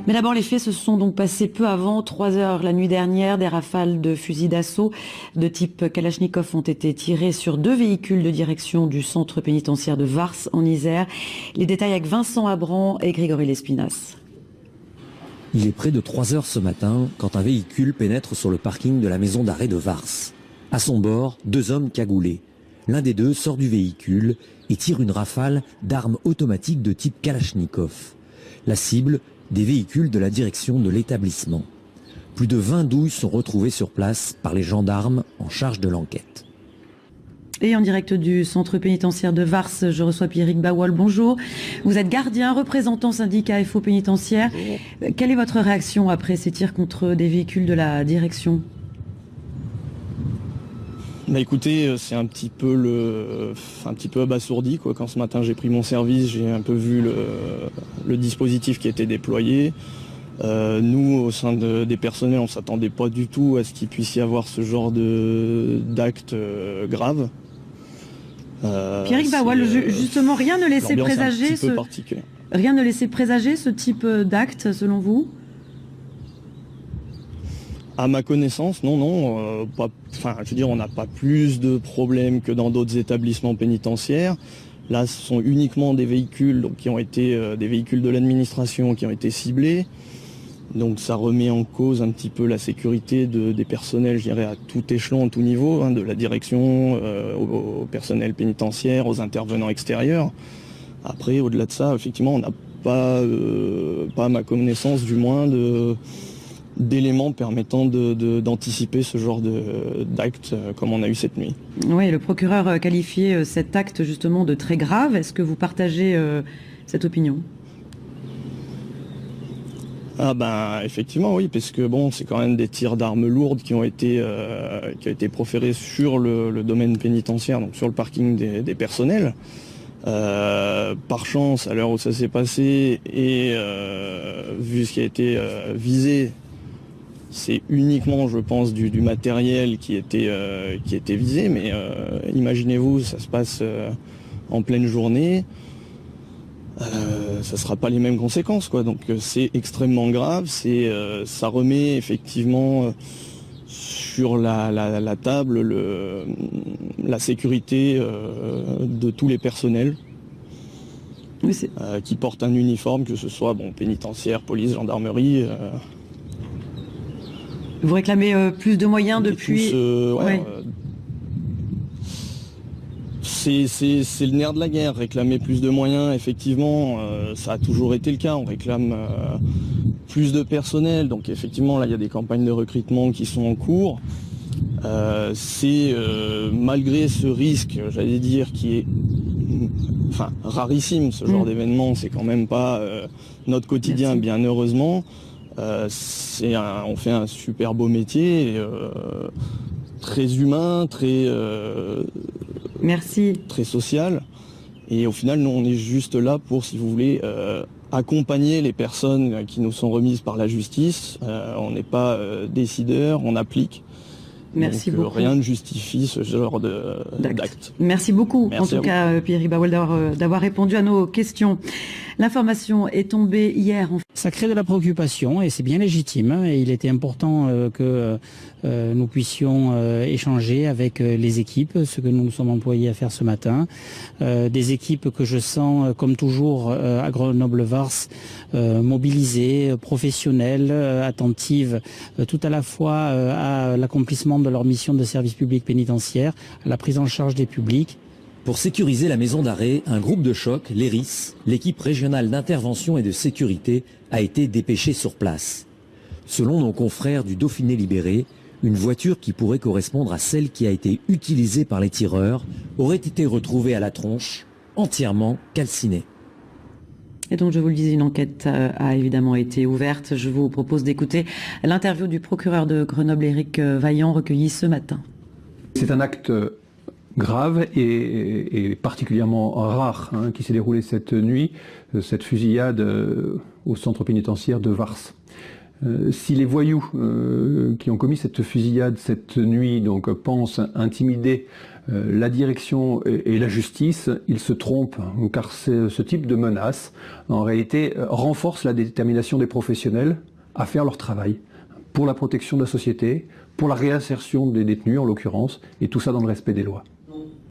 Mais d'abord, les faits se sont donc passés peu avant 3 heures la nuit dernière. Des rafales de fusils d'assaut de type Kalachnikov ont été tirées sur 2 véhicules de direction du centre pénitentiaire de Vars en Isère. Les détails avec Vincent Abran et Grégory Lespinasse. Il est près de 3 heures ce matin quand un véhicule pénètre sur le parking de la maison d'arrêt de Vars. À son bord, 2 hommes cagoulés. L'un des deux sort du véhicule et tire une rafale d'armes automatiques de type Kalachnikov. La cible, des véhicules de la direction de l'établissement. Plus de 20 douilles sont retrouvées sur place par les gendarmes en charge de l'enquête. Et en direct du centre pénitentiaire de Vars, je reçois Pierrick Bawol. Bonjour. Vous êtes gardien, représentant syndicat FO pénitentiaire. Bonjour. Quelle est votre réaction après ces tirs contre des véhicules de la direction ? Bah écoutez, c'est un petit peu abasourdi quoi. Quand ce matin j'ai pris mon service, j'ai un peu vu le dispositif qui était déployé. Nous, au sein des personnels, on ne s'attendait pas du tout à ce qu'il puisse y avoir ce genre d'actes graves. Pierrick Bawol, justement, rien ne laissait présager ce type d'acte, selon vous ? À ma connaissance, non. On n'a pas plus de problèmes que dans d'autres établissements pénitentiaires. Là, ce sont uniquement des véhicules qui ont été des véhicules de l'administration qui ont été ciblés. Donc ça remet en cause un petit peu la sécurité des personnels, je dirais, à tout échelon, à tout niveau, de la direction au personnel pénitentiaire, aux intervenants extérieurs. Après, au-delà de ça, effectivement, on n'a pas à ma connaissance du moins d'éléments permettant d'anticiper ce genre d'actes comme on a eu cette nuit. Oui, le procureur qualifiait cet acte justement de très grave. Est-ce que vous partagez cette opinion ? Effectivement oui, parce que c'est quand même des tirs d'armes lourdes qui ont été proférés sur le domaine pénitentiaire, donc sur le parking des personnels. Par chance, à l'heure où ça s'est passé et vu ce qui a été visé, c'est uniquement, je pense, du matériel qui était visé, mais imaginez-vous, ça se passe en pleine journée. Ça ne sera pas les mêmes conséquences, quoi. Donc c'est extrêmement grave. Ça remet effectivement sur la table la sécurité de tous les personnels qui portent un uniforme, que ce soit pénitentiaire, police, gendarmerie. Vous réclamez plus de moyens depuis... C'est le nerf de la guerre, réclamer plus de moyens, effectivement, ça a toujours été le cas, on réclame plus de personnel, donc effectivement là il y a des campagnes de recrutement qui sont en cours. Malgré ce risque, j'allais dire, qui est rarissime, ce genre d'événement, c'est quand même pas notre quotidien. Merci. Bien heureusement. On fait un super beau métier, très humain, très social. Et au final, nous, on est juste là pour, si vous voulez, accompagner les personnes qui nous sont remises par la justice. On n'est pas décideur, on applique. Merci beaucoup. Rien ne justifie ce genre d'acte. Merci beaucoup, Merci en tout cas, Pierrick Bawol, d'avoir répondu à nos questions. L'information est tombée hier. Ça crée de la préoccupation et c'est bien légitime. Et il était important que nous puissions échanger avec les équipes, ce que nous nous sommes employés à faire ce matin. Des équipes que je sens, comme toujours, à Grenoble-Vars, mobilisées, professionnelles, attentives, tout à la fois à l'accomplissement de leur mission de service public pénitentiaire, à la prise en charge des publics. Pour sécuriser la maison d'arrêt, un groupe de choc, l'ERIS, l'équipe régionale d'intervention et de sécurité, a été dépêché sur place. Selon nos confrères du Dauphiné libéré, une voiture qui pourrait correspondre à celle qui a été utilisée par les tireurs aurait été retrouvée à la tronche, entièrement calcinée. Et donc, je vous le disais, une enquête a évidemment été ouverte. Je vous propose d'écouter l'interview du procureur de Grenoble, Éric Vaillant, recueillie ce matin. C'est un acte grave et particulièrement rare qui s'est déroulé cette nuit, cette fusillade au centre pénitentiaire de Vars. Si les voyous qui ont commis cette fusillade cette nuit pensent intimider La direction et la justice, ils se trompent, car ce type de menace, en réalité, renforce la détermination des professionnels à faire leur travail pour la protection de la société, pour la réinsertion des détenus en l'occurrence, et tout ça dans le respect des lois.